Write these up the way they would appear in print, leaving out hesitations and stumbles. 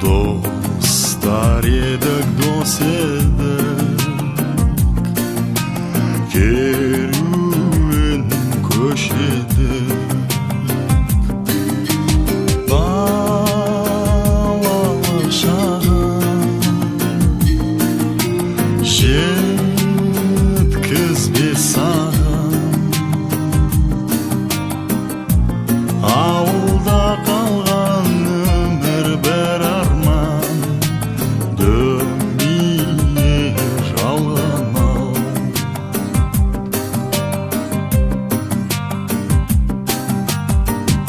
Dostlar едік, дос едік, керуен көшедік. Балалық шағым жеткізбес саған, ауылда қалған өмір бір арман, дүние жалған ау.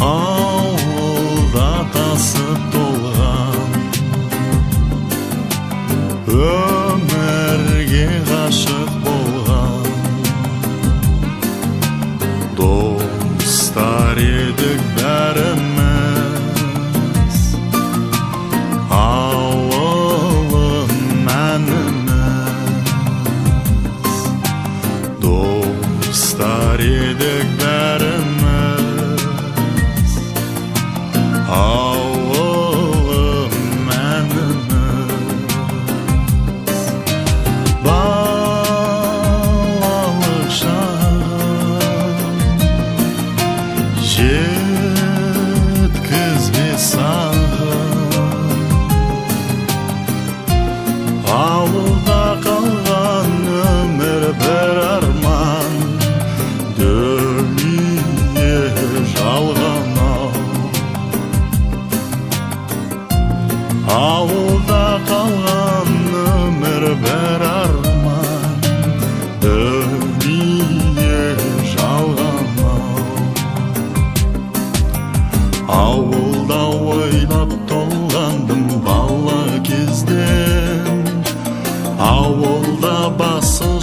Ауылда тасып толған, өмірге ғашық болған, достар едік бәріміз, ауылым мәніміз. Достар едік бәріміз, ауылым мәніміз. Балалық шағым жеткізбес саған, ауылда қалған өмір бір арман, дүние жалған ау. Ауылда қалған өмір бір арман, дүние жалған ау. Ауылда ойлап толғандым бала кезден, ауылда басым